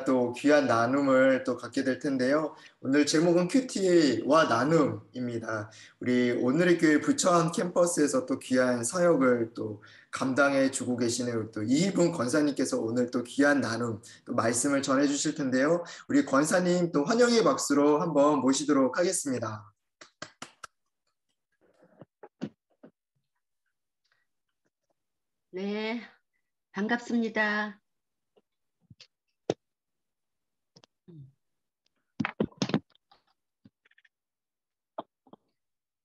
우리가 또 귀한 나눔을 또 갖게 될 텐데요. 오늘 제목은 큐티와 나눔입니다. 우리 오늘의 교회 부천 캠퍼스에서 또 귀한 사역을 또 감당해 주고 계시는 또 이희분 권사님께서 오늘 또 귀한 나눔, 또 말씀을 전해 주실 텐데요. 우리 권사님 또 환영의 박수로 한번 모시도록 하겠습니다. 네, 반갑습니다.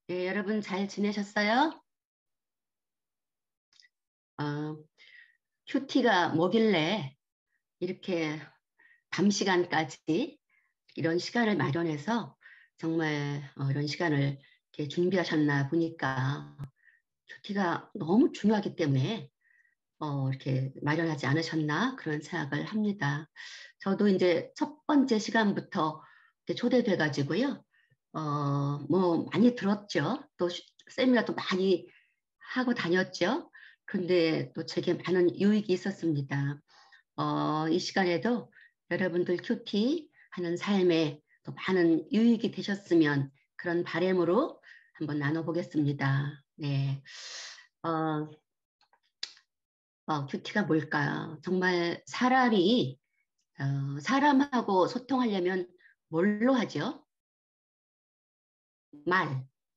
네, 여러분 잘 지내셨어요? 큐티가 뭐길래 이렇게 밤 시간까지 이런 시간을 마련해서 정말 이런 시간을 이렇게 준비하셨나 보니까 큐티가 너무 중요하기 때문에 이렇게 마련하지 않으셨나 그런 생각을 합니다. 저도 이제 첫 번째 시간부터 초대돼 가지고요. 뭐 많이 들었죠. 또 세미나도 많이 하고 다녔죠. 그런데 또 제게 많은 유익이 있었습니다. 이 시간에도 여러분들 큐티 하는 삶에 또 많은 유익이 되셨으면 그런 바람으로 한번 나눠보겠습니다. 네. 큐티가 뭘까요? 정말 사람이 사람하고 소통하려면 뭘로 하죠?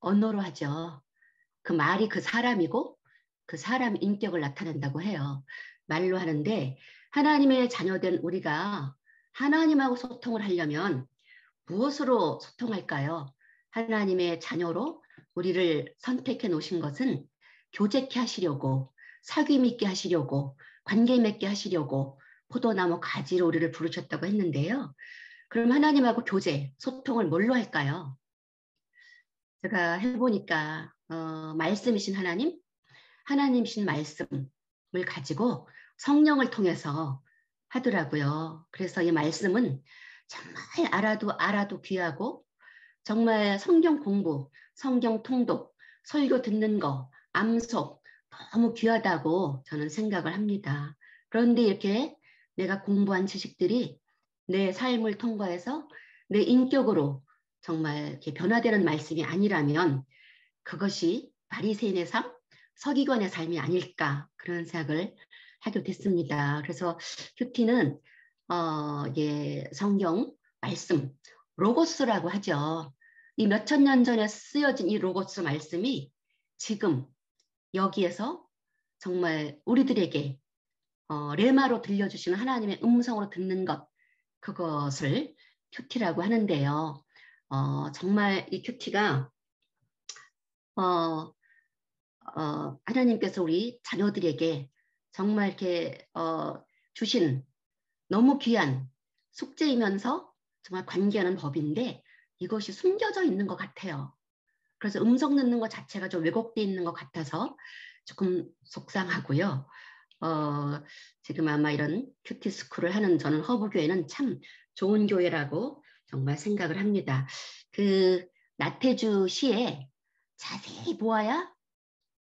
언어로 하죠. 그 말이 그 사람이고 그 사람 인격을 나타낸다고 해요. 말로 하는데 하나님의 자녀된 우리가 하나님하고 소통을 하려면 무엇으로 소통할까요? 하나님의 자녀로 우리를 선택해 놓으신 것은 교제케 하시려고, 사귐 있게 하시려고, 관계 맺게 하시려고 포도나무 가지로 우리를 부르셨다고 했는데요. 그럼 하나님하고 교제, 소통을 뭘로 할까요? 제가 해보니까 말씀이신 하나님, 하나님이신 말씀을 가지고 성령을 통해서 하더라고요. 그래서 이 말씀은 정말 알아도 귀하고 정말 성경 공부, 성경 통독, 설교 듣는 거, 암송 너무 귀하다고 저는 생각을 합니다. 그런데 이렇게 내가 공부한 지식들이 내 삶을 통과해서 내 인격으로 정말 이렇게 변화되는 말씀이 아니라면 그것이 바리새인의 삶, 서기관의 삶이 아닐까 그런 생각을 하게 됐습니다. 그래서 큐티는 성경 말씀 로고스라고 하죠. 이 몇천 년 전에 쓰여진 이 로고스 말씀이 지금 여기에서 정말 우리들에게 레마로 들려주시는 하나님의 음성으로 듣는 것 그것을 큐티라고 하는데요. 정말 이 큐티가 하나님께서 우리 자녀들에게 정말 이렇게 주신 너무 귀한 숙제이면서 정말 관계하는 법인데 이것이 숨겨져 있는 것 같아요. 그래서 음성 듣는 것 자체가 좀 왜곡되어 있는 것 같아서 조금 속상하고요. 지금 아마 이런 큐티 스쿨을 하는 저는 허브교회는 참 좋은 교회라고 정말 생각을 합니다. 그 나태주 시에 자세히 보아야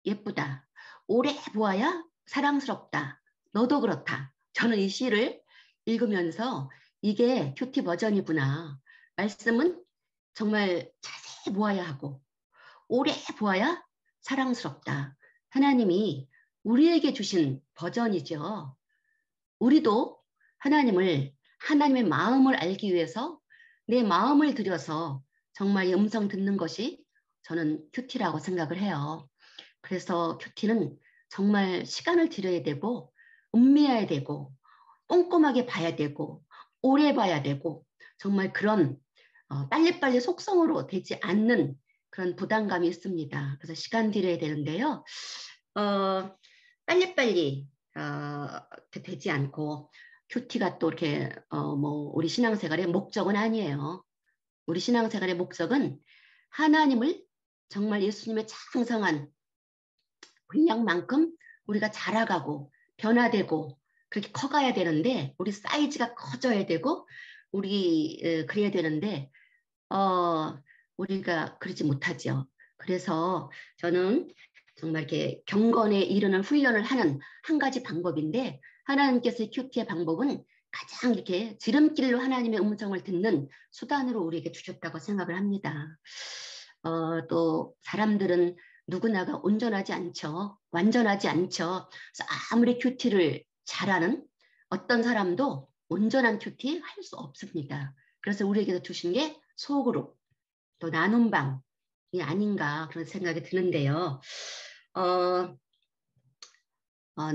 예쁘다. 오래 보아야 사랑스럽다. 너도 그렇다. 저는 이 시를 읽으면서 이게 큐티 버전이구나. 말씀은 정말 자세히 보아야 하고 오래 보아야 사랑스럽다. 하나님이 우리에게 주신 버전이죠. 우리도 하나님의 마음을 알기 위해서 내 마음을 들여서 정말 이 음성 듣는 것이 저는 큐티라고 생각을 해요. 그래서 큐티는 정말 시간을 들여야 되고 음미해야 되고 꼼꼼하게 봐야 되고 오래 봐야 되고 정말 그런 빨리빨리 속성으로 되지 않는 그런 부담감이 있습니다. 그래서 시간 들여야 되는데요. 빨리빨리 되지 않고 큐티가 또 이렇게 우리 신앙생활의 목적은 아니에요. 우리 신앙생활의 목적은 하나님을 정말 예수님의 창성한 분량만큼 우리가 자라가고 변화되고 그렇게 커가야 되는데 우리 사이즈가 커져야 되고 우리 그래야 되는데 우리가 그러지 못하죠. 그래서 저는 정말 이렇게 경건에 이르는 훈련을 하는 한 가지 방법인데 하나님께서 큐티의 방법은 가장 이렇게 지름길로 하나님의 음성을 듣는 수단으로 우리에게 주셨다고 생각을 합니다. 또 사람들은 누구나가 온전하지 않죠. 완전하지 않죠. 그래서 아무리 큐티를 잘하는 어떤 사람도 온전한 큐티 할 수 없습니다. 그래서 우리에게 주신 게 소그룹, 또 나눔 방이 아닌가 그런 생각이 드는데요. 어,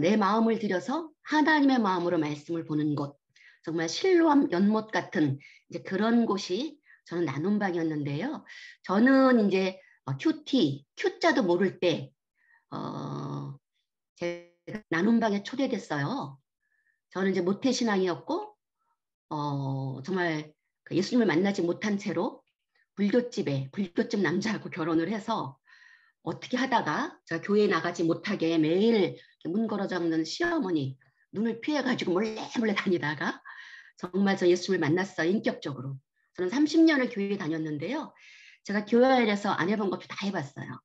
내 마음을 들여서 하나님의 마음으로 말씀을 보는 곳, 정말 실로암 연못 같은 이제 그런 곳이 저는 나눔방이었는데요. 저는 이제 큐티, 큐자도 모를 때 제가 나눔방에 초대됐어요. 저는 이제 모태신앙이었고 정말 그 예수님을 만나지 못한 채로 불교집 남자하고 결혼을 해서 어떻게 하다가 제가 교회에 나가지 못하게 매일 문 걸어 잡는 시어머니 눈을 피해가지고 몰래 몰래 다니다가 정말 저 예수님을 만났어요. 인격적으로. 저는 30년을 교회에 다녔는데요. 제가 교회 안에서 안 해본 것도 다 해봤어요.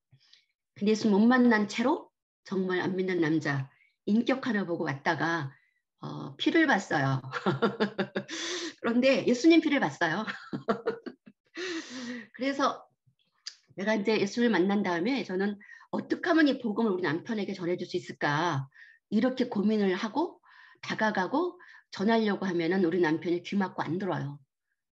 근데 예수님 못 만난 채로 정말 안 믿는 남자 인격 하나 보고 왔다가 피를 봤어요. 그런데 예수님 피를 봤어요. 그래서 내가 이제 예수를 만난 다음에 저는 어떻게 하면 이 복음을 우리 남편에게 전해줄 수 있을까 이렇게 고민을 하고 다가가고 전하려고 하면은 우리 남편이 귀 막고 안 들어요.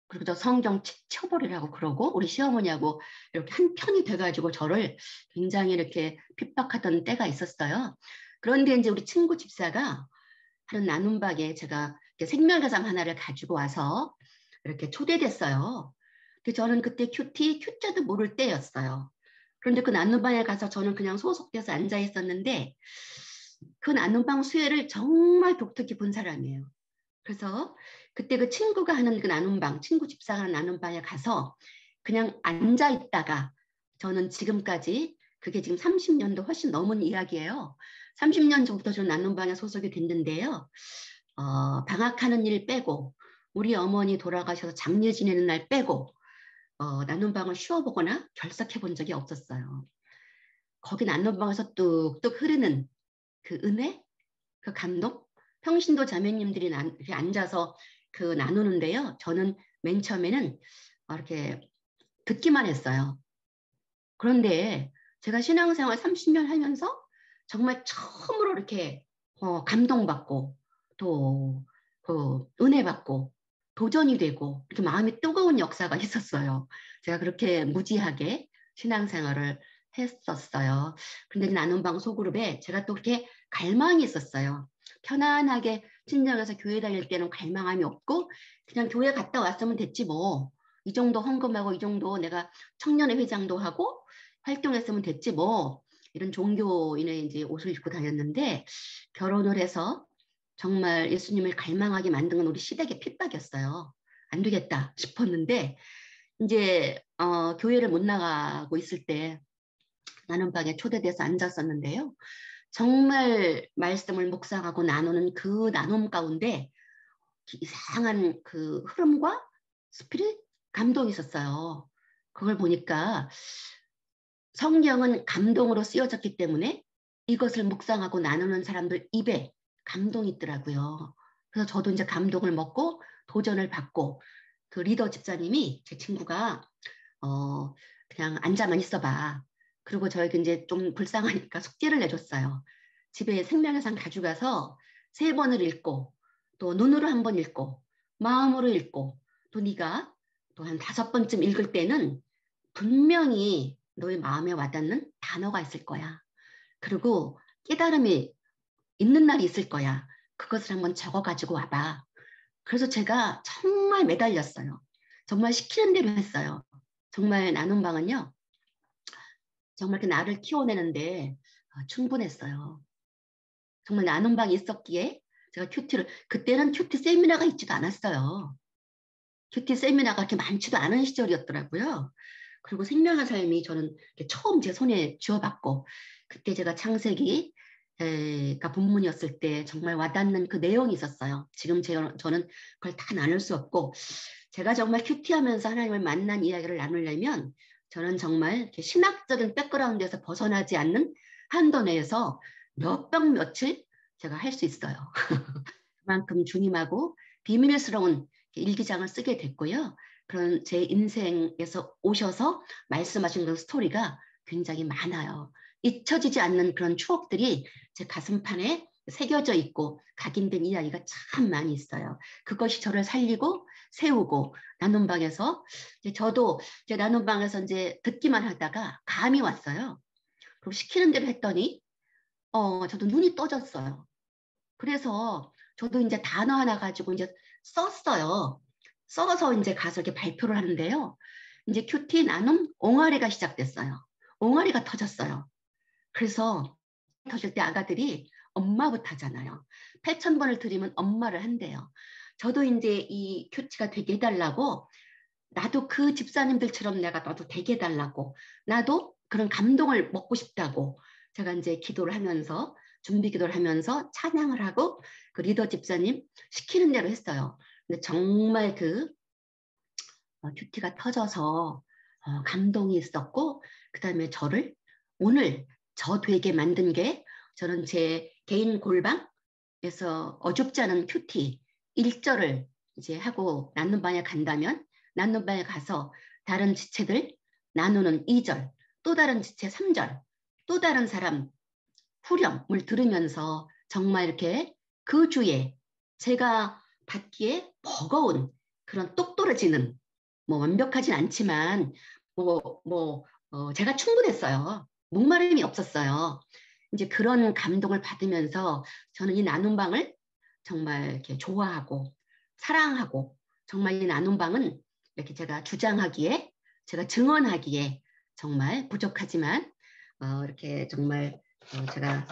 그리고 저 성경 쳐버리라고 그러고 우리 시어머니하고 이렇게 한 편이 돼가지고 저를 굉장히 이렇게 핍박하던 때가 있었어요. 그런데 이제 우리 친구 집사가 하는 나눔박에 제가 생명가상 하나를 가지고 와서 이렇게 초대됐어요. 근데 저는 그때 큐자도 모를 때였어요. 그런데 그 나눔방에 가서 저는 그냥 소속돼서 앉아 있었는데 그 나눔방 수혜를 정말 독특히 본 사람이에요. 그래서 그때 그 친구가 하는 그 나눔방, 친구 집사가 하는 나눔방에 가서 그냥 앉아 있다가 저는 지금까지 그게 지금 30년도 훨씬 넘은 이야기예요. 30년 전부터 저는 나눔방에 소속이 됐는데요. 방학하는 일 빼고 우리 어머니 돌아가셔서 장례 지내는 날 빼고 나눔방을 쉬어보거나 결석해 본 적이 없었어요. 거기 나눔방에서 뚝뚝 흐르는 그 은혜, 그 감동, 평신도 자매님들이 이렇게 앉아서 그 나누는데요. 저는 맨 처음에는 이렇게 듣기만 했어요. 그런데 제가 신앙생활 30년 하면서 정말 처음으로 이렇게 감동받고 또 그 은혜 받고 도전이 되고 이렇게 마음이 뜨거운 역사가 있었어요. 제가 그렇게 무지하게 신앙생활을 했었어요. 근데 나눔방 소그룹에 제가 또 그렇게 갈망이 있었어요. 편안하게 친정에서 교회 다닐 때는 갈망함이 없고 그냥 교회 갔다 왔으면 됐지 뭐. 이 정도 헌금하고 이 정도 내가 청년회 회장도 하고 활동했으면 됐지 뭐. 이런 종교인의 이제 옷을 입고 다녔는데 결혼을 해서 정말 예수님을 갈망하게 만든 건 우리 시댁의 핍박이었어요. 안 되겠다 싶었는데 이제 교회를 못 나가고 있을 때 나눔방에 초대돼서 앉았었는데요. 정말 말씀을 묵상하고 나누는 그 나눔 가운데 이상한 그 흐름과 스피릿 감동이 있었어요. 그걸 보니까 성경은 감동으로 쓰여졌기 때문에 이것을 묵상하고 나누는 사람들 입에 감동이 있더라고요. 그래서 저도 이제 감동을 먹고 도전을 받고 그 리더 집사님이 제 친구가 그냥 앉아만 있어봐. 그리고 저에게 이제 좀 불쌍하니까 숙제를 내줬어요. 집에 생명의상 가져가서 3번을 읽고 또 눈으로 1번 읽고 마음으로 읽고 또 네가 또 한 5번쯤 읽을 때는 분명히 너의 마음에 와닿는 단어가 있을 거야. 그리고 깨달음이 있는 날이 있을 거야. 그것을 한번 적어 가지고 와봐. 그래서 제가 정말 매달렸어요. 정말 시키는 대로 했어요. 정말 나눔방은요. 정말 그 나를 키워내는데 충분했어요. 정말 나눔방이 있었기에 제가 그때는 큐티 세미나가 있지도 않았어요. 큐티 세미나가 그렇게 많지도 않은 시절이었더라고요. 그리고 생명의 삶이 저는 처음 제 손에 쥐어받고 그때 제가 창세기가 본문이었을 때 정말 와닿는 그 내용이 있었어요. 지금 저는 그걸 다 나눌 수 없고 제가 정말 큐티하면서 하나님을 만난 이야기를 나누려면 저는 정말 이렇게 신학적인 백그라운드에서 벗어나지 않는 한도 내에서 몇 박 며칠 제가 할 수 있어요. 그만큼 주님하고 비밀스러운 일기장을 쓰게 됐고요. 그런 제 인생에서 오셔서 말씀하신 그런 스토리가 굉장히 많아요. 잊혀지지 않는 그런 추억들이 제 가슴판에 새겨져 있고 각인된 이야기가 참 많이 있어요. 그것이 저를 살리고 세우고 나눔방에서 저도 이제 나눔방에서 이제 듣기만 하다가 감이 왔어요. 그럼 시키는 대로 했더니 저도 눈이 떠졌어요. 그래서 저도 이제 단어 하나 가지고 이제 썼어요. 써서 이제 가서 이렇게 발표를 하는데요. 이제 큐티 나눔 옹알이가 시작됐어요. 옹알이가 터졌어요. 그래서 터질 때 아가들이 엄마부터 하잖아요. 8,000번을 드리면 엄마를 한대요. 저도 이제 이 큐티가 되게 해달라고 나도 그 집사님들처럼 나도 되게 해달라고 나도 그런 감동을 먹고 싶다고 제가 이제 기도를 하면서 준비 기도를 하면서 찬양을 하고 그 리더 집사님 시키는 대로 했어요. 근데 정말 그 큐티가 터져서 감동이 있었고 그다음에 저를 오늘 저 되게 만든 게 저는 제 개인 골방에서 어줍지 않은 큐티 1절을 이제 하고 나눔반에 간다면 나눔반에 가서 다른 지체들 나누는 2절 또 다른 지체 3절 또 다른 사람 후렴을 들으면서 정말 이렇게 그 주에 제가 받기에 버거운 그런 똑 떨어지는 뭐 완벽하진 않지만 제가 충분했어요. 목마름이 없었어요. 이제 그런 감동을 받으면서 저는 이 나눔방을 정말 이렇게 좋아하고 사랑하고 정말 이 나눔방은 이렇게 제가 주장하기에 제가 증언하기에 정말 부족하지만 이렇게 정말 제가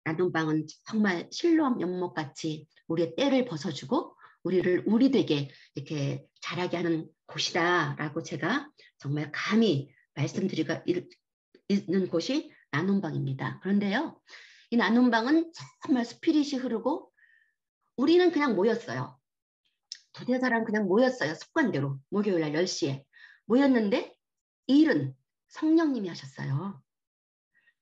나눔방은 정말 실로암 연못같이 우리의 때를 벗어주고 우리를 우리 되게 이렇게 자라게 하는 곳이다라고 제가 정말 감히 말씀드리가 있는 곳이 나눔방입니다. 그런데요, 이 나눔방은 정말 스피릿이 흐르고 우리는 그냥 모였어요. 두세 사람 그냥 모였어요. 습관대로 목요일 날 10시에 모였는데 일은 성령님이 하셨어요.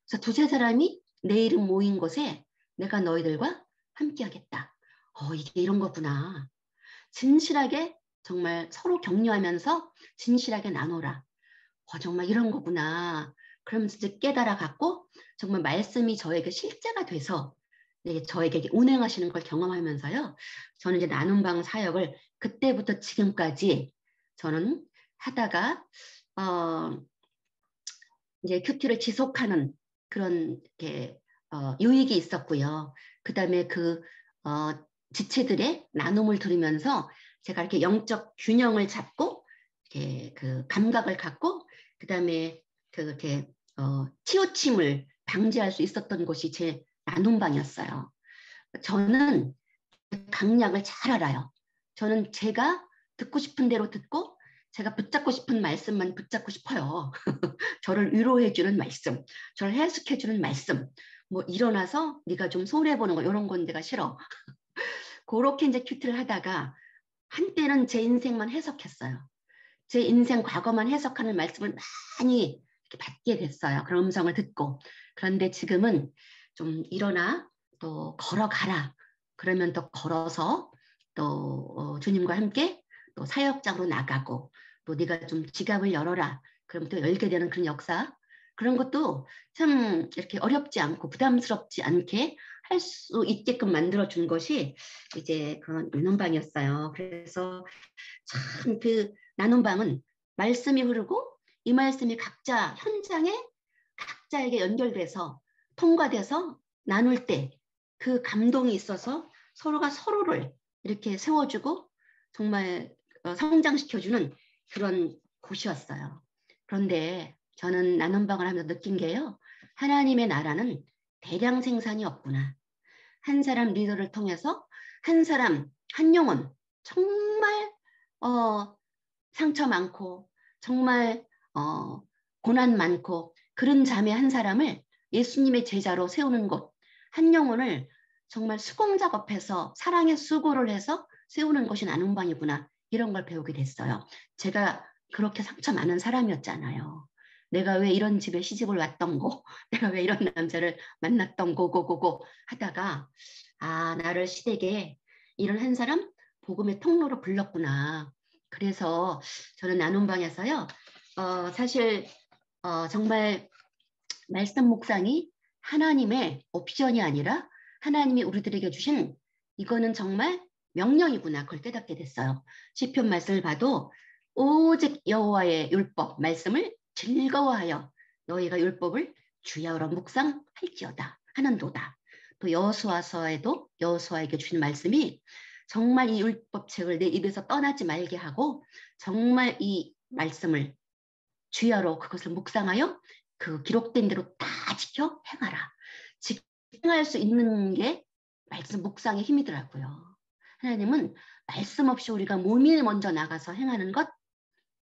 그래서 두세 사람이 내 이름 모인 곳에 내가 너희들과 함께하겠다. 이게 이런 거구나. 진실하게 정말 서로 격려하면서 진실하게 나눠라. 정말 이런 거구나. 그러면서 이제 깨달아 갖고 정말 말씀이 저에게 실제가 돼서 저에게 운행하시는 걸 경험하면서요. 저는 이제 나눔방 사역을 그때부터 지금까지 저는 하다가 이제 큐티를 지속하는 그런 유익이 있었고요. 그다음에 지체들의 나눔을 들으면서 제가 이렇게 영적 균형을 잡고 이렇게 그 감각을 갖고 그다음에 그렇게 치우침을 방지할 수 있었던 곳이 제 나눔방이었어요. 저는 강약을 잘 알아요. 저는 제가 듣고 싶은 대로 듣고 제가 붙잡고 싶은 말씀만 붙잡고 싶어요. 저를 위로해주는 말씀, 저를 해석해주는 말씀. 뭐 일어나서 네가 좀 손해보는 거 이런 건 내가 싫어. 그렇게 이제 큐티를 하다가 한때는 제 인생만 해석했어요. 제 인생 과거만 해석하는 말씀을 많이 이렇게 받게 됐어요. 그런 음성을 듣고. 그런데 지금은 좀 일어나 또 걸어가라. 그러면 또 걸어서 또 주님과 함께 또 사역장으로 나가고 또 네가 좀 지갑을 열어라. 그럼 또 열게 되는 그런 역사. 그런 것도 참 이렇게 어렵지 않고 부담스럽지 않게 할 수 있게끔 만들어준 것이 이제 그런 나눔방이었어요. 그래서 참 그 나눔방은 말씀이 흐르고 이 말씀이 각자 현장에 각자에게 연결돼서 통과돼서 나눌 때 그 감동이 있어서 서로가 서로를 이렇게 세워주고 정말 성장시켜주는 그런 곳이었어요. 그런데 저는 나눔방을 하면서 느낀 게요. 하나님의 나라는 대량 생산이 없구나. 한 사람 리더를 통해서 한 사람, 한 영혼 정말 상처 많고 정말 고난 많고 그런 자매 한 사람을 예수님의 제자로 세우는 것, 한 영혼을 정말 수공 작업해서 사랑의 수고를 해서 세우는 것이 나눔방이구나 이런 걸 배우게 됐어요. 제가 그렇게 상처 많은 사람이었잖아요. 내가 왜 이런 집에 시집을 왔던 거, 내가 왜 이런 남자를 만났던 거고고고 하다가 나를 시댁에 일을 한 사람 복음의 통로로 불렀구나. 그래서 저는 나눔방에서요. 사실 정말 말씀 묵상이 하나님의 옵션이 아니라 하나님이 우리들에게 주신 이거는 정말 명령이구나. 그걸 깨닫게 됐어요. 시편 말씀을 봐도 오직 여호와의 율법 말씀을 즐거워하여 너희가 율법을 주야로 묵상할지어다 하는도다. 또 여호수아서에도 여호수아에게 주신 말씀이 정말 이 율법책을 내 입에서 떠나지 말게 하고 정말 이 말씀을 주야로 그것을 묵상하여 그 기록된 대로 다 지켜 행하라. 행할 수 있는 게 말씀 묵상의 힘이더라고요. 하나님은 말씀 없이 우리가 몸이 먼저 나가서 행하는 것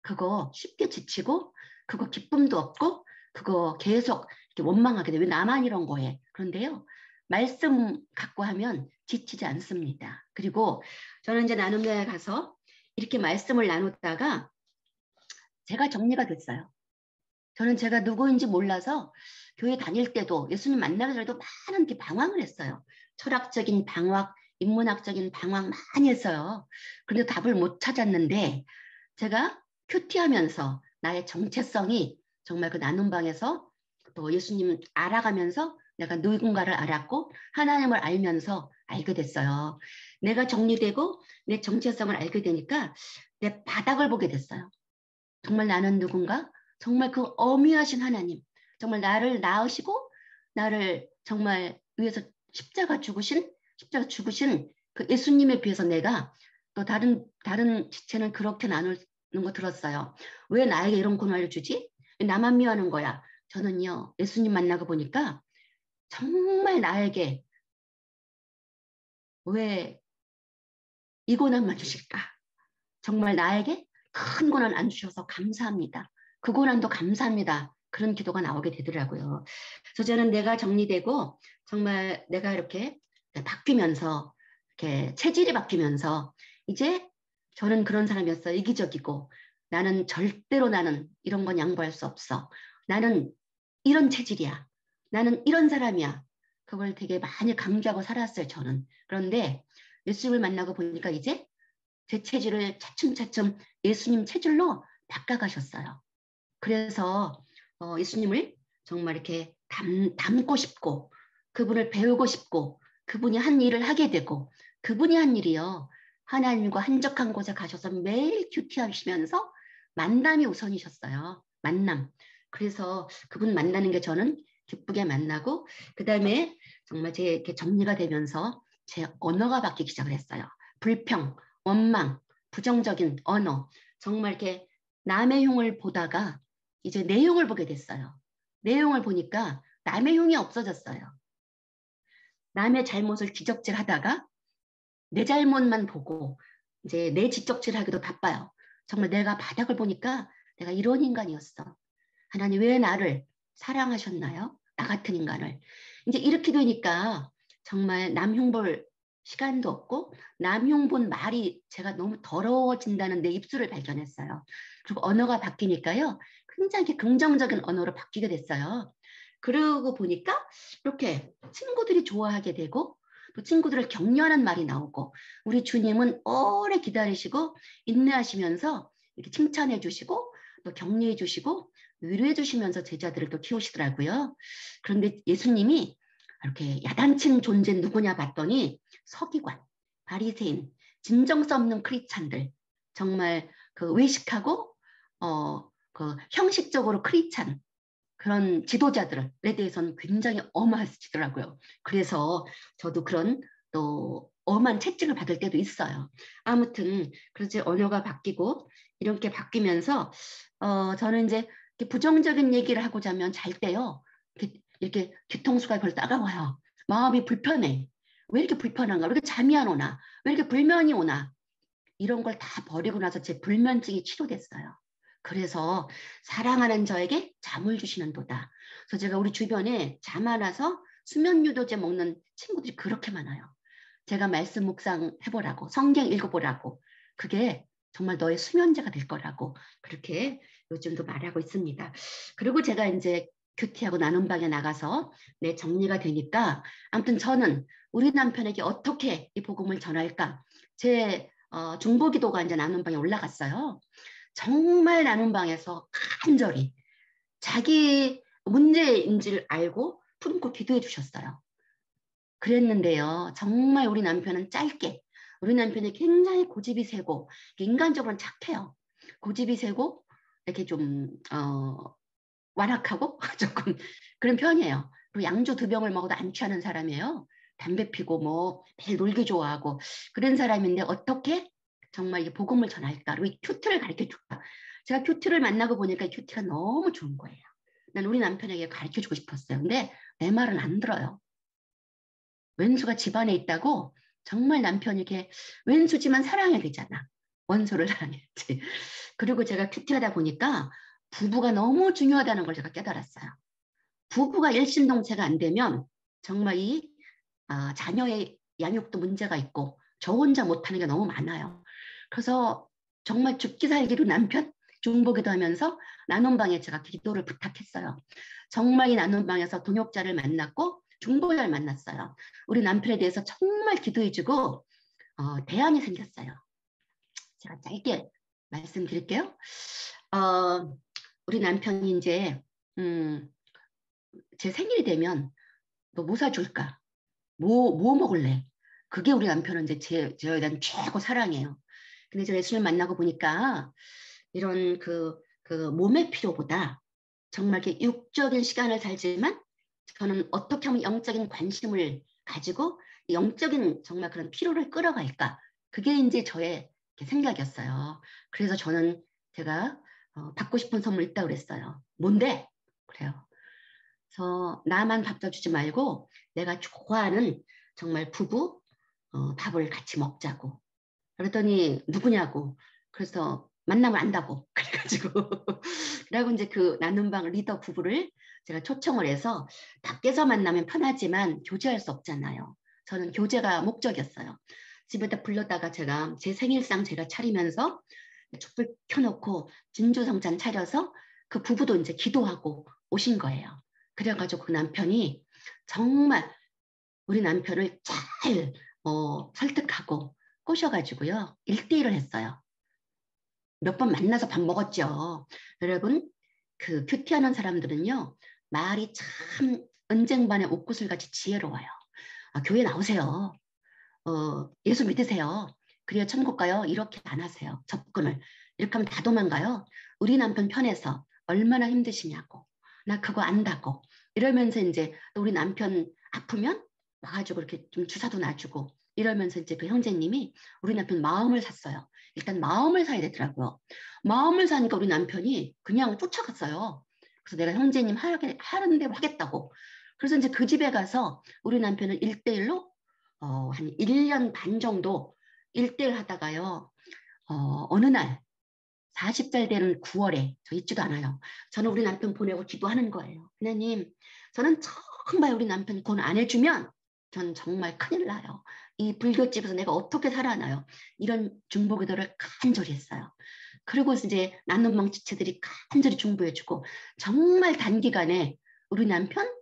그거 쉽게 지치고 그거 기쁨도 없고 그거 계속 이렇게 원망하게 돼. 왜 나만 이런 거에. 그런데요. 말씀 갖고 하면 지치지 않습니다. 그리고 저는 이제 나눔회에 가서 이렇게 말씀을 나눴다가 제가 정리가 됐어요. 저는 제가 누구인지 몰라서 교회 다닐 때도 예수님 만나기 전에도 많은 게 방황을 했어요. 철학적인 방황, 인문학적인 방황 많이 했어요. 그런데 답을 못 찾았는데 제가 큐티하면서 나의 정체성이 정말 그 나눔방에서 또 예수님 알아가면서 내가 누군가를 알았고 하나님을 알면서 알게 됐어요. 내가 정리되고 내 정체성을 알게 되니까 내 바닥을 보게 됐어요. 정말 나는 누군가? 정말 그 어미하신 하나님, 정말 나를 낳으시고 나를 정말 위해서 십자가 죽으신 그 예수님에 비해서 내가 또 다른 지체는 그렇게 나누는 거 들었어요. 왜 나에게 이런 고난을 주지? 왜 나만 미워하는 거야? 저는요, 예수님 만나고 보니까 정말 나에게 왜 이 고난만 주실까? 정말 나에게 큰 고난 안 주셔서 감사합니다. 그 고난도 감사합니다. 그런 기도가 나오게 되더라고요. 그래서 저는 내가 정리되고 정말 내가 이렇게 바뀌면서 이렇게 체질이 바뀌면서 이제 저는 그런 사람이었어요. 이기적이고 절대로 나는 이런 건 양보할 수 없어. 나는 이런 체질이야. 나는 이런 사람이야. 그걸 되게 많이 강조하고 살았어요. 저는. 그런데 예수님을 만나고 보니까 이제 제 체질을 차츰차츰 예수님 체질로 바꿔가셨어요. 그래서 예수님을 정말 이렇게 닮고 싶고 그분을 배우고 싶고 그분이 한 일을 하게 되고 그분이 한 일이요. 하나님과 한적한 곳에 가셔서 매일 큐티하시면서 만남이 우선이셨어요. 만남. 그래서 그분 만나는 게 저는 기쁘게 만나고 그 다음에 정말 제 이렇게 정리가 되면서 제 언어가 바뀌기 시작을 했어요. 불평, 원망, 부정적인 언어, 정말 이렇게 남의 흉을 보다가 이제 내 흉을 보게 됐어요. 내 흉을 보니까 남의 흉이 없어졌어요. 남의 잘못을 지적질하다가 내 잘못만 보고 이제 내 지적질하기도 바빠요. 정말 내가 바닥을 보니까 내가 이런 인간이었어. 하나님 왜 나를 사랑하셨나요? 나 같은 인간을. 이제 이렇게 되니까 정말 남 흉볼 시간도 없고 남 흉본 말이 제가 너무 더러워진다는 내 입술을 발견했어요. 그리고 언어가 바뀌니까요. 굉장히 긍정적인 언어로 바뀌게 됐어요. 그러고 보니까 이렇게 친구들이 좋아하게 되고 또 친구들을 격려하는 말이 나오고 우리 주님은 오래 기다리시고 인내하시면서 이렇게 칭찬해 주시고 또 격려해 주시고 위로해 주시면서 제자들을 또 키우시더라고요. 그런데 예수님이 이렇게 야단친 존재 누구냐 봤더니 서기관, 바리새인, 진정성 없는 크리스찬들 정말 그 외식하고 그 형식적으로 크리스찬 그런 지도자들에 대해서는 굉장히 엄하시더라고요. 그래서 저도 그런 또 엄한 채찍을 받을 때도 있어요. 아무튼 그렇지 언어가 바뀌고 이렇게 바뀌면서 저는 이제 부정적인 얘기를 하고자 하면 잘 때요. 이렇게 뒤통수가 별로 따가워요. 마음이 불편해. 왜 이렇게 불편한가? 왜 이렇게 잠이 안 오나? 왜 이렇게 불면이 오나? 이런 걸 다 버리고 나서 제 불면증이 치료됐어요. 그래서 사랑하는 저에게 잠을 주시는 도다. 그래서 제가 우리 주변에 잠 안 와서 수면 유도제 먹는 친구들이 그렇게 많아요. 제가 말씀 묵상 해보라고, 성경 읽어보라고. 그게 정말 너의 수면제가 될 거라고 그렇게 요즘도 말하고 있습니다. 그리고 제가 이제 큐티하고 나눔방에 나가서 내 정리가 되니까 아무튼 저는 우리 남편에게 어떻게 이 복음을 전할까? 제 중보기도가 이제 나눔방에 올라갔어요. 정말 나눔방에서 간절히 자기 문제인지를 알고 품고 기도해 주셨어요. 그랬는데요. 정말 우리 남편은 짧게, 우리 남편이 굉장히 고집이 세고 인간적으로는 착해요. 고집이 세고 이렇게 좀 완악하고 조금 그런 편이에요. 그리고 양주 2병을 먹어도 안 취하는 사람이에요. 담배 피고 뭐 매일 놀기 좋아하고 그런 사람인데 어떻게 정말 이 복음을 전할까? 그리고 이 큐티를 가르쳐 줄까? 제가 큐티를 만나고 보니까 이 큐티가 너무 좋은 거예요. 난 우리 남편에게 가르쳐 주고 싶었어요. 근데 내 말은 안 들어요. 왼수가 집안에 있다고 정말 남편이 이렇게 왼수지만 사랑해야 되잖아. 원수를 사랑했지. 그리고 제가 큐티하다 보니까 부부가 너무 중요하다는 걸 제가 깨달았어요. 부부가 일심동체가 안 되면 정말 이 자녀의 양육도 문제가 있고 저 혼자 못하는 게 너무 많아요. 그래서 정말 죽기 살기로 남편 중보기도 하면서 나눔방에 제가 기도를 부탁했어요. 정말 이 나눔방에서 동역자를 만났고 중보자를 만났어요. 우리 남편에 대해서 정말 기도해주고 대안이 생겼어요. 제가 짧게 말씀드릴게요. 우리 남편이 이제 제 생일이 되면 너 뭐 사줄까? 뭐 먹을래? 그게 우리 남편은 이제 저에 대한 최고 사랑이에요. 근데 저 예수를 만나고 보니까 이런 그 몸의 필요보다 정말 이렇게 육적인 시간을 살지만 저는 어떻게 하면 영적인 관심을 가지고 영적인 정말 그런 피로를 끌어갈까? 그게 이제 저의 생각이었어요. 그래서 저는 제가 받고 싶은 선물 있다고 그랬어요. 뭔데? 그래요. 그래서 나만 밥 줘주지 말고 내가 좋아하는 정말 부부 밥을 같이 먹자고. 그랬더니 누구냐고. 그래서 만나면 안다고. 그래가지고 그리고 이제 그 나눔방 리더 부부를 제가 초청을 해서 밖에서 만나면 편하지만 교제할 수 없잖아요. 저는 교제가 목적이었어요. 집에다 불러다가 제가 제 생일상 제가 차리면서 촛불 켜놓고 진주성찬 차려서 그 부부도 이제 기도하고 오신 거예요. 그래가지고 그 남편이 정말 우리 남편을 잘 설득하고 꼬셔가지고요. 1대1을 했어요. 몇 번 만나서 밥 먹었죠. 여러분, 그 큐티하는 사람들은요. 말이 참 은쟁반의 옥구슬 같이 지혜로워요. 교회 나오세요. 예수 믿으세요. 그래야 천국 가요. 이렇게 안 하세요. 접근을. 이렇게 하면 다 도망가요. 우리 남편 편에서 얼마나 힘드시냐고. 나 그거 안다고. 이러면서 이제 또 우리 남편 아프면 와가지고 이렇게 좀 주사도 놔주고 이러면서 이제 그 형제님이 우리 남편 마음을 샀어요. 일단 마음을 사야 되더라고요. 마음을 사니까 우리 남편이 그냥 쫓아갔어요. 그래서 내가 형제님 하는 대로 하겠다고. 그래서 이제 그 집에 가서 우리 남편은 1대1로 한 1년 반 정도 1대1 하다가요. 어느 날 40살 되는 9월에 저 있지도 않아요. 저는 우리 남편 보내고 기도하는 거예요. 하나님, 저는 정말 우리 남편 돈 안 해주면 전 정말 큰일 나요. 이 불교집에서 내가 어떻게 살아나요? 이런 중보기도를 간절히 했어요. 그리고 이제 나눔방 지체들이 간절히 중보해주고 정말 단기간에 우리 남편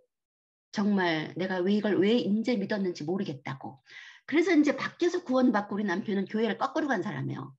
정말 내가 왜 이걸 왜 인제 믿었는지 모르겠다고. 그래서 이제 밖에서 구원받고 우리 남편은 교회를 거꾸로 간 사람이에요.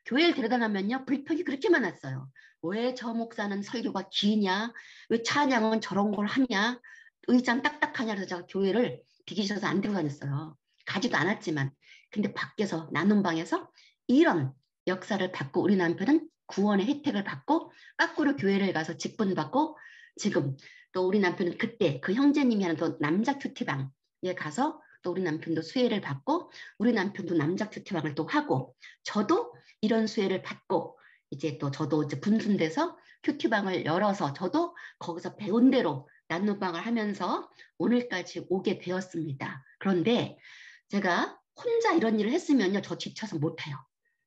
교회를 데려다 놨면요. 불평이 그렇게 많았어요. 왜 저 목사는 설교가 기냐? 왜 찬양은 저런 걸 하냐? 의장 딱딱하냐? 그래서 제가 교회를 비기 싫어서 안 들고 다녔어요. 가지도 않았지만. 근데 밖에서 나눔방에서 이런 역사를 받고 우리 남편은 구원의 혜택을 받고 거꾸로 교회를 가서 직분받고 지금 또 우리 남편은 그때 그 형제님이 하는 또 남자 큐티방에 가서 또 우리 남편도 수혜를 받고 우리 남편도 남자 큐티방을 또 하고 저도 이런 수혜를 받고 이제 또 저도 이제 분순돼서 큐티방을 열어서 저도 거기서 배운 대로 나눔방을 하면서 오늘까지 오게 되었습니다. 그런데 제가 혼자 이런 일을 했으면요, 저 지쳐서 못해요.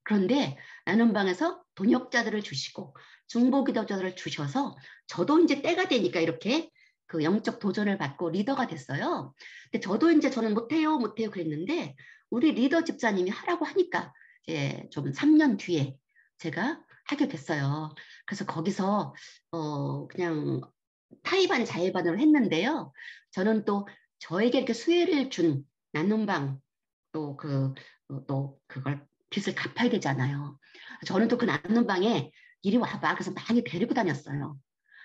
그런데 나눔방에서 동역자들을 주시고 중보기도자들을 주셔서 저도 이제 때가 되니까 이렇게 그 영적 도전을 받고 리더가 됐어요. 근데 저도 이제 저는 못해요, 못해요 그랬는데 우리 리더 집사님이 하라고 하니까 이제 좀 3년 뒤에 제가 하게 됐어요. 그래서 거기서 그냥 타이반 자의반을 했는데요. 저는 또 저에게 이렇게 수혜를 준 나눔방 또 그 또 그걸 빚을 갚아야 되잖아요. 저는 또 그 나눔 방에 이리 와봐. 그래서 많이 데리고 다녔어요.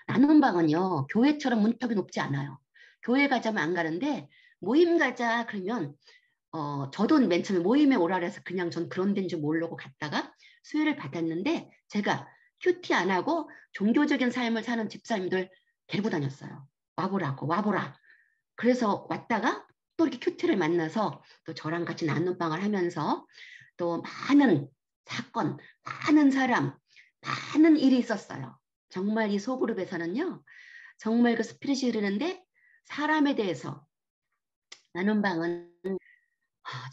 나눔 방은요, 교회처럼 문턱이 높지 않아요. 교회 가자면 안 가는데 모임 가자 그러면 저도 맨 처음에 모임에 오라 그래서 그냥 전 그런 데인 줄 모르고 갔다가 수혜를 받았는데 제가 큐티 안 하고 종교적인 삶을 사는 집사님들 데리고 다녔어요. 와보라고, 와보라. 그래서 왔다가 또 이렇게 큐티를 만나서 또 저랑 같이 나눔방을 하면서 또 많은 사건, 많은 사람, 많은 일이 있었어요. 정말 이 소그룹에서는요, 정말 그 스피릿이 흐르는데 사람에 대해서 나눔방은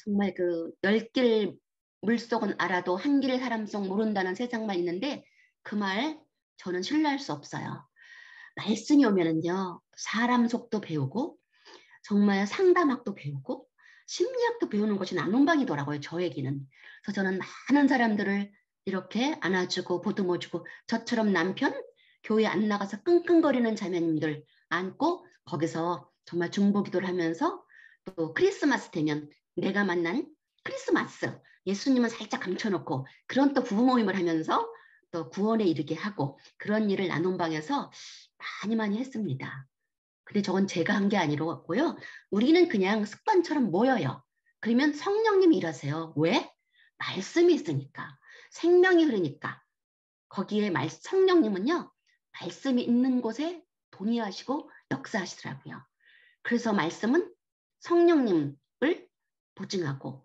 정말 그 10길 물속은 알아도 한 길 사람 속 모른다는 세상만 있는데 그 말 저는 신뢰할 수 없어요. 말씀이 오면은요, 사람 속도 배우고 정말 상담학도 배우고 심리학도 배우는 것이 나눔방이더라고요. 저에게는. 그래서 저는 많은 사람들을 이렇게 안아주고 보듬어주고 저처럼 남편 교회 안 나가서 끙끙거리는 자매님들 안고 거기서 정말 중보기도를 하면서 또 크리스마스 되면 내가 만난 크리스마스 예수님은 살짝 감춰놓고 그런 또 부부 모임을 하면서 또 구원에 이르게 하고 그런 일을 나눔방에서 많이 많이 했습니다. 근데 저건 제가 한 게 아니고요. 우리는 그냥 습관처럼 모여요. 그러면 성령님이 일하세요. 왜? 말씀이 있으니까. 생명이 흐르니까. 거기에 성령님은요. 말씀이 있는 곳에 동의하시고 역사하시더라고요. 그래서 말씀은 성령님을 보증하고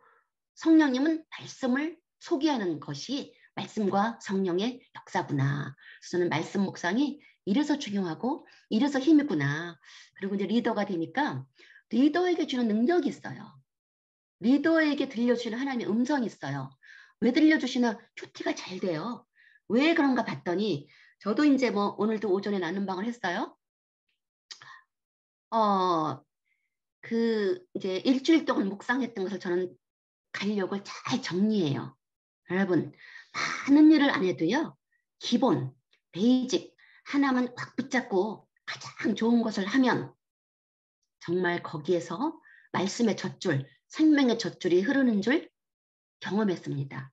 성령님은 말씀을 소개하는 것이 말씀과 성령의 역사구나. 그래서 저는 말씀 묵상이 이래서 중요하고 이래서 힘이구나. 그리고 이제 리더가 되니까 리더에게 주는 능력이 있어요. 리더에게 들려주시는 하나님의 음성이 있어요. 왜 들려주시나 큐티가 잘 돼요. 왜 그런가 봤더니 저도 이제 뭐 오늘도 오전에 나눔 방을 했어요. 이제 일주일 동안 묵상했던 것을 저는 간력을 잘 정리해요. 여러분, 많은 일을 안 해도요, 기본, 베이직, 하나만 꽉 붙잡고 가장 좋은 것을 하면 정말 거기에서 말씀의 젖줄, 생명의 젖줄이 흐르는 줄 경험했습니다.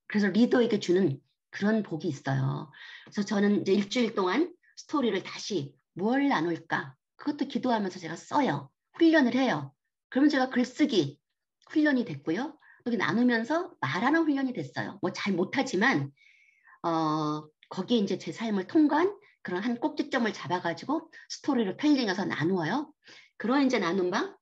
그래서 리더에게 주는 그런 복이 있어요. 그래서 저는 이제 일주일 동안 스토리를 다시 뭘 나눌까? 그것도 기도하면서 제가 써요. 훈련을 해요. 그러면 제가 글쓰기 훈련이 됐고요. 여기 나누면서 말하는 훈련이 됐어요. 뭐 잘 못하지만 거기에 이제 제 삶을 통과한 그런 한 꼭지점을 잡아가지고 스토리를 펠링해서 나누어요. 그런 이제 나눔방을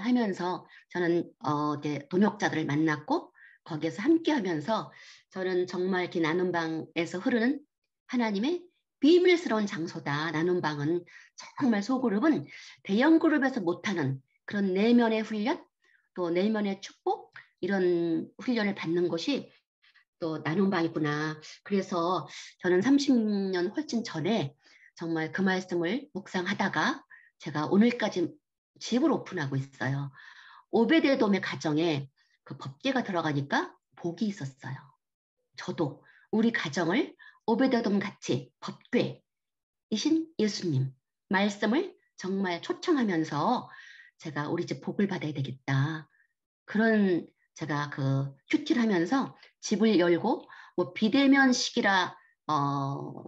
하면서 저는 이제 동역자들을 만났고 거기에서 함께하면서 저는 정말 이렇게 나눔방에서 흐르는 하나님의 비밀스러운 장소다. 나눔방은 정말 소그룹은 대형 그룹에서 못하는 그런 내면의 훈련, 또 내면의 축복 이런 훈련을 받는 것이 또 나눔방이구나. 그래서 저는 30년 훨씬 전에 정말 그 말씀을 묵상하다가 제가 오늘까지 집을 오픈하고 있어요. 오베데돔의 가정에 그 법궤가 들어가니까 복이 있었어요. 저도 우리 가정을 오베데돔 같이 법궤이신 예수님 말씀을 정말 초청하면서 제가 우리 집 복을 받아야 되겠다. 그런 제가 그 큐티를 하면서 집을 열고 뭐 비대면 시기라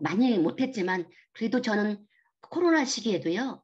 많이 못했지만 그래도 저는 코로나 시기에도요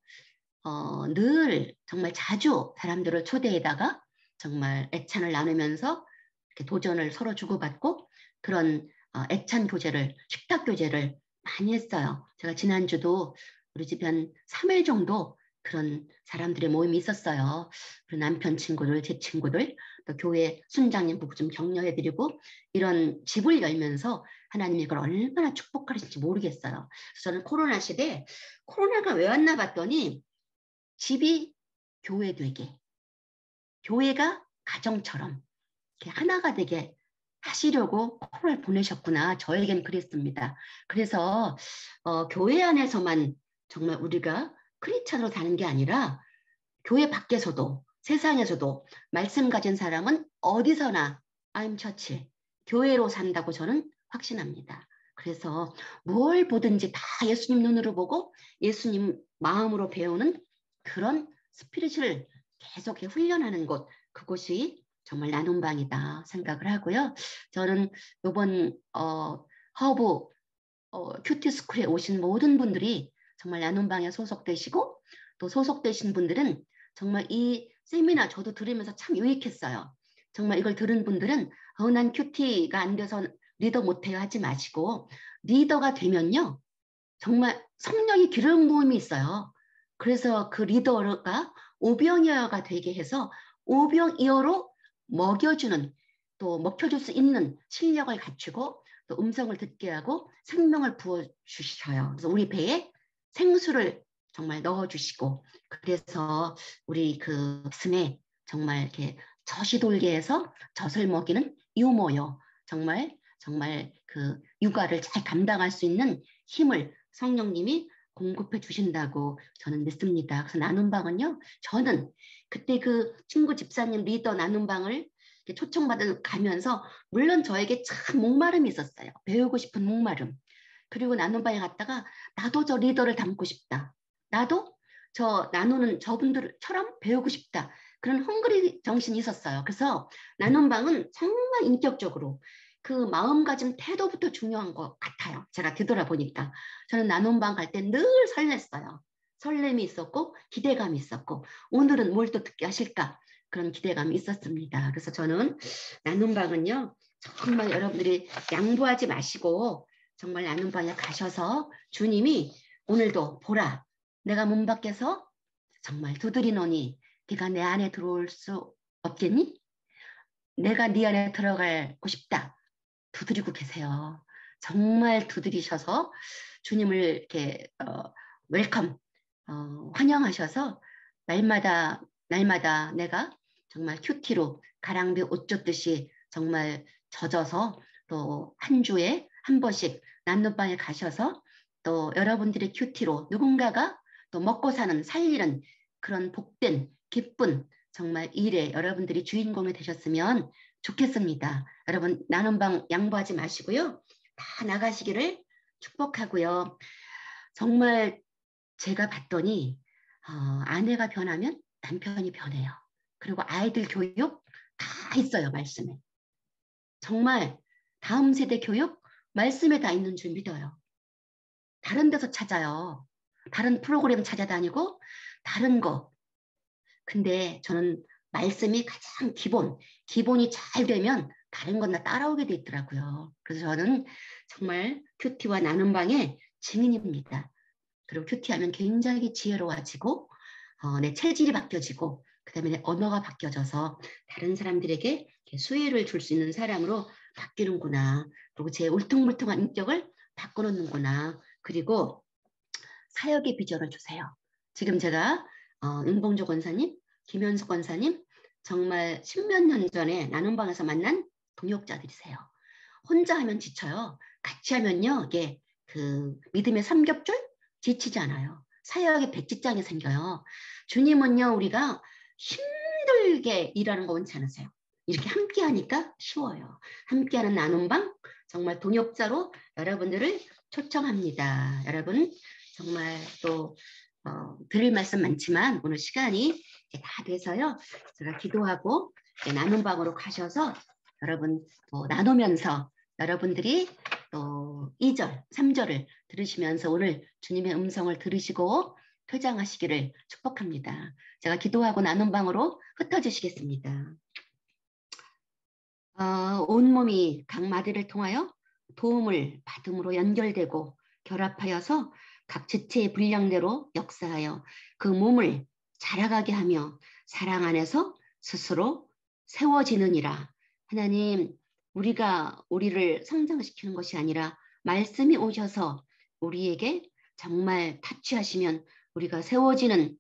늘 정말 자주 사람들을 초대해다가 정말 애찬을 나누면서 이렇게 도전을 서로 주고받고 그런 애찬 교제를 식탁 교제를 많이 했어요. 제가 지난주도 우리 집에 한 3일 정도 그런 사람들의 모임이 있었어요. 그리고 남편 친구들, 제 친구들, 또 교회 순장님 부부 좀 격려해드리고 이런 집을 열면서 하나님이 이걸 얼마나 축복하실지 모르겠어요. 그래서 저는 코로나 시대에 코로나가 왜 왔나 봤더니 집이 교회 되게, 교회가 가정처럼 이렇게 하나가 되게 하시려고 코로나를 보내셨구나. 저에겐 그랬습니다. 그래서 교회 안에서만 정말 우리가 크리스찬으로 사는 게 아니라 교회 밖에서도 세상에서도 말씀 가진 사람은 어디서나 I'm 처치, 교회로 산다고 저는 확신합니다. 그래서 뭘 보든지 다 예수님 눈으로 보고 예수님 마음으로 배우는 그런 스피릿을 계속 훈련하는 곳, 그곳이 정말 나눔방이다 생각을 하고요. 저는 이번 허브 큐티 스쿨에 오신 모든 분들이 정말 나눔방에 소속되시고 또 소속되신 분들은 정말 이 세미나 저도 들으면서 참 유익했어요. 정말 이걸 들은 분들은 난 큐티가 안 돼서 리더 못해요 하지 마시고 리더가 되면요. 정말 성령의 기름 부음이 있어요. 그래서 그 리더가 오병이어가 되게 해서 오병이어로 먹여주는 또 먹혀줄 수 있는 실력을 갖추고 또 음성을 듣게 하고 생명을 부어주셔요. 그래서 우리 배에 생수를 정말 넣어주시고 그래서 우리 그 가슴에 정말 이렇게 젖이 돌게 해서 젖을 먹이는 유모요. 정말 정말 그 육아를 잘 감당할 수 있는 힘을 성령님이 공급해 주신다고 저는 믿습니다. 그래서 나눔방은요, 저는 그때 그 친구 집사님 리더 나눔방을 초청받아 가면서 물론 저에게 참 목마름이 있었어요. 배우고 싶은 목마름. 그리고 나눔방에 갔다가 나도 저 리더를 닮고 싶다. 나도 저 나누는 저분들처럼 배우고 싶다. 그런 헝그리 정신이 있었어요. 그래서 나눔방은 정말 인격적으로 그 마음가짐 태도부터 중요한 것 같아요. 제가 되돌아보니까. 저는 나눔방 갈 때 늘 설렜어요. 설렘이 있었고 기대감이 있었고 오늘은 뭘 또 듣게 하실까 그런 기대감이 있었습니다. 그래서 저는 나눔방은요. 정말 여러분들이 양보하지 마시고 정말 나눔방에 가셔서 주님이 오늘도 보라 내가 문 밖에서 정말 두드리노니 네가 내 안에 들어올 수 없겠니? 내가 네 안에 들어가고 싶다. 두드리고 계세요. 정말 두드리셔서 주님을 이렇게 웰컴 환영하셔서 날마다 내가 정말 큐티로 가랑비 옷 젖듯이 정말 젖어서 또 한 주에 한 번씩 난누방에 가셔서 또 여러분들의 큐티로 누군가가 또 먹고 사는 살리는 그런 복된 기쁜 정말 일에 여러분들이 주인공이 되셨으면 좋겠습니다. 여러분 나눔방 양보하지 마시고요. 다 나가시기를 축복하고요. 정말 제가 봤더니 아내가 변하면 남편이 변해요. 그리고 아이들 교육 다 있어요. 말씀에. 정말 다음 세대 교육 말씀에 다 있는 줄 믿어요. 다른 데서 찾아요. 다른 프로그램 찾아다니고 다른 거. 근데 저는 말씀이 가장 기본이 잘 되면 다른 건 다 따라오게 돼 있더라고요. 그래서 저는 정말 큐티와 나눔방의 증인입니다. 그리고 큐티하면 굉장히 지혜로워지고 내 체질이 바뀌어지고 그다음에 내 언어가 바뀌어져서 다른 사람들에게 수혜를 줄 수 있는 사람으로 바뀌는구나. 그리고 제 울퉁불퉁한 인격을 바꿔놓는구나. 그리고 사역의 비전을 주세요. 지금 제가 윤봉조 권사님, 김현숙 권사님 정말 십몇 년 전에 나눔방에서 만난 동역자들이세요. 혼자 하면 지쳐요. 같이 하면요. 이게 그 믿음의 삼겹줄 지치지 않아요. 사역의 백지장이 생겨요. 주님은요. 우리가 힘들게 일하는 거 원치 않으세요. 이렇게 함께 하니까 쉬워요. 함께하는 나눔방 정말 동역자로 여러분들을 초청합니다. 여러분 정말 또 드릴 말씀 많지만 오늘 시간이 다 돼서요. 제가 기도하고 나눔방으로 가셔서 여러분 나누면서 여러분들이 또 2절, 3절을 들으시면서 오늘 주님의 음성을 들으시고 퇴장하시기를 축복합니다. 제가 기도하고 나눔방으로 흩어지시겠습니다. 온몸이 각 마디를 통하여 도움을 받음으로 연결되고 결합하여서 각 지체의 분량대로 역사하여 그 몸을 자라가게 하며 사랑 안에서 스스로 세워지느니라. 하나님, 우리가 우리를 성장시키는 것이 아니라 말씀이 오셔서 우리에게 정말 타치하시면 우리가 세워지는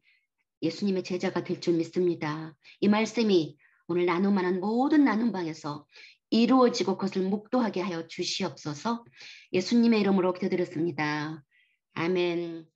예수님의 제자가 될 줄 믿습니다. 이 말씀이 오늘 나눔하는 모든 나눔방에서 이루어지고 그것을 묵도하게 하여 주시옵소서. 예수님의 이름으로 기도드렸습니다. 아멘.